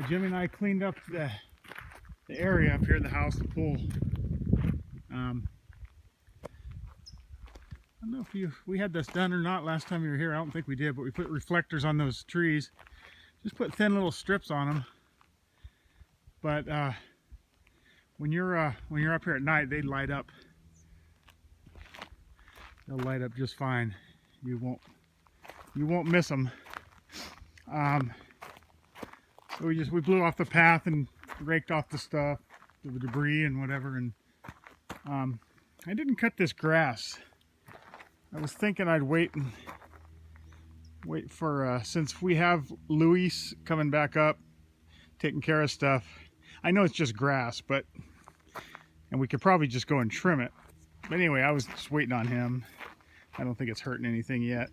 Jimmy and I cleaned up the area up here at the house, the pool. I don't know if we had this done or not last time you were here. I don't think we did, but we put reflectors on those trees. Just put thin little strips on them. But when you're up here at night, they light up. They'll light up just fine. You won't miss them. So we blew off the path and raked off the stuff, the debris and whatever. And I didn't cut this grass. I was thinking I'd wait for since we have Luis coming back up, taking care of stuff. I know it's just grass, and we could probably just go and trim it. But anyway, I was just waiting on him. I don't think it's hurting anything yet.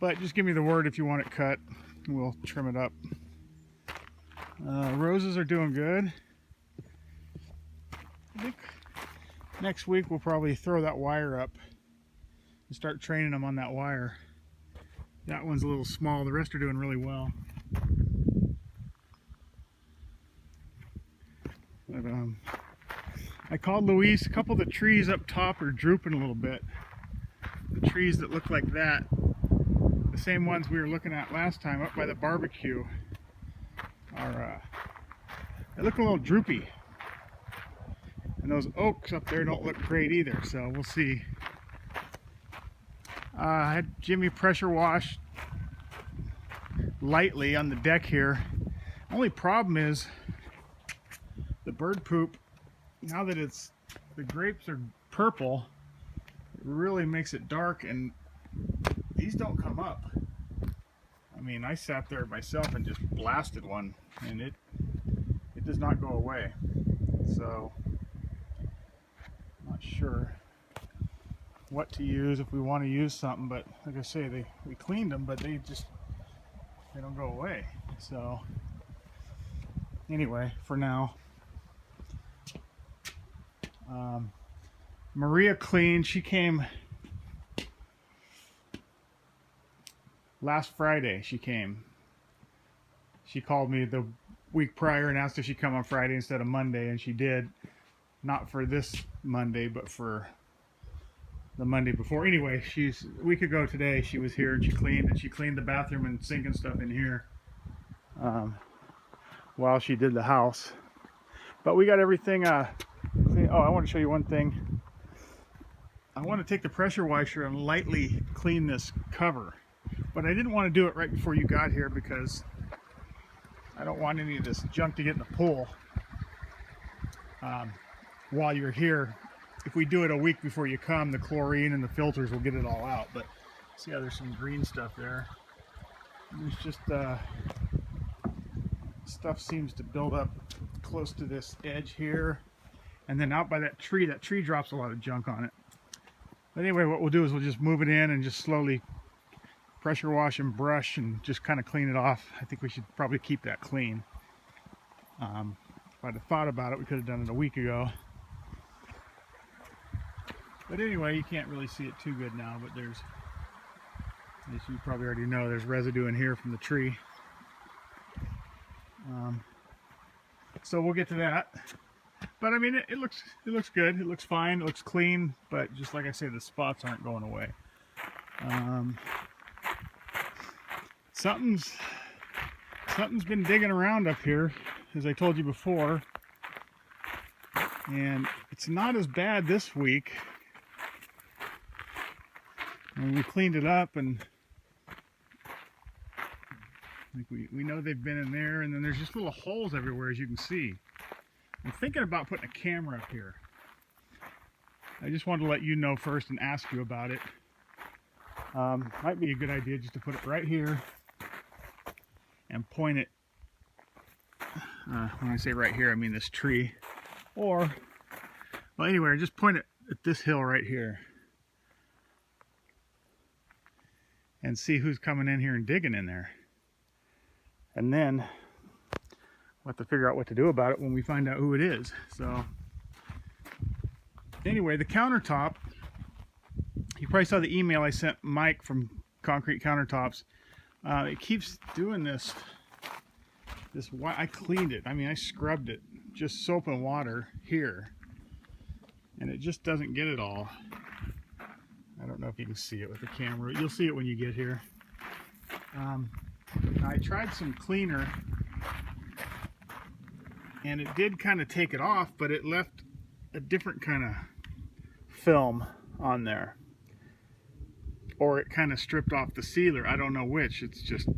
But just give me the word if you want it cut, and we'll trim it up. Roses are doing good. I think next week we'll probably throw that wire up and start training them on that wire. That one's a little small. The rest are doing really well. But, I called Luis. A couple of the trees up top are drooping a little bit. The trees that look like that, the same ones we were looking at last time up by the barbecue, are they look a little droopy. And those oaks up there don't look great either, so we'll see. I had Jimmy pressure wash lightly on the deck here. Only problem is the bird poop, now that the grapes are purple, it really makes it dark, and these don't come up. I mean, I sat there myself and just blasted one, and it does not go away. So I'm not sure what to use if we want to use something, but like I say, we cleaned them, but they don't go away. So anyway, for now, Maria cleaned. She came last Friday. She called me the week prior and asked if she'd come on Friday instead of Monday, and she did. Not for this Monday, but for the Monday before. Anyway, a week ago today, she was here and she cleaned the bathroom and sink and stuff in here while she did the house. But we got everything clean. Oh, I want to show you one thing. I want to take the pressure washer and lightly clean this cover, but I didn't want to do it right before you got here because I don't want any of this junk to get in the pool while you're here. If we do it a week before you come, the chlorine and the filters will get it all out. But see how there's some green stuff there. There's just stuff seems to build up close to this edge here, and then out by that tree drops a lot of junk on it. But anyway, what we'll do is we'll just move it in and just slowly pressure wash and brush and just kind of clean it off. I think we should probably keep that clean. If I'd have thought about it, we could have done it a week ago. But anyway, you can't really see it too good now, but there's, as you probably already know, there's residue in here from the tree. So we'll get to that. But I mean, it looks good. It looks fine. It looks clean. But just like I say, the spots aren't going away. Something's been digging around up here, as I told you before. And it's not as bad this week. And we cleaned it up, and like we know they've been in there, and then there's just little holes everywhere, as you can see. I'm thinking about putting a camera up here. I just wanted to let you know first and ask you about it. Might be a good idea just to put it right here and point it, when I say right here, I mean this tree. Or, well, anyway, just point it at this hill right here. And see who's coming in here and digging in there. And then we'll have to figure out what to do about it when we find out who it is. So anyway, the countertop, you probably saw the email I sent Mike from Concrete Countertops. It keeps doing this this white, I cleaned it. I mean, I scrubbed it, just soap and water here, and it just doesn't get it all. I don't know if you can see it with the camera. You'll see it when you get here. I tried some cleaner, and it did kind of take it off, but it left a different kind of film on there. Or it kind of stripped off the sealer. I don't know which. It's just...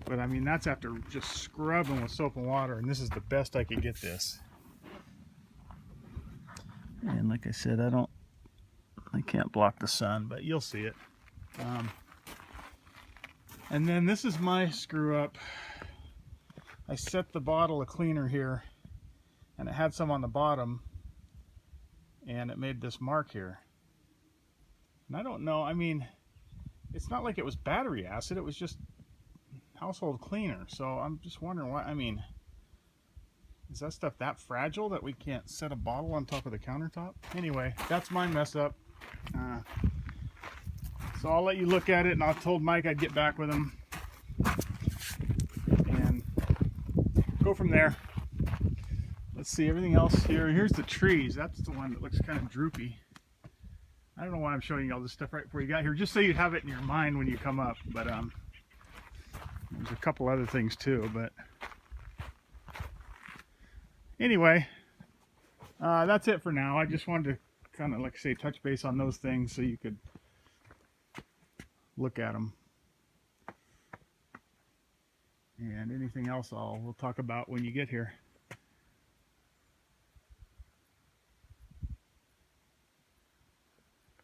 But I mean, that's after just scrubbing with soap and water, and this is the best I could get this. And like I said, I can't block the sun, but you'll see it. And then this is my screw up. I set the bottle of cleaner here, and it had some on the bottom, and it made this mark here. And I don't know, I mean, it's not like it was battery acid, it was just household cleaner. So I'm just wondering why. I mean, is that stuff that fragile that we can't set a bottle on top of the countertop? Anyway, that's my mess up. So I'll let you look at it, and I told Mike I'd get back with him and go from there. Let's see, everything else here. Here's the trees. That's the one that looks kind of droopy. I don't know why I'm showing you all this stuff right before you got here, just so you'd have it in your mind when you come up. But there's a couple other things too. But anyway, that's it for now. I just wanted to kind of, like I say, touch base on those things so you could look at them. And anything else we'll talk about when you get here.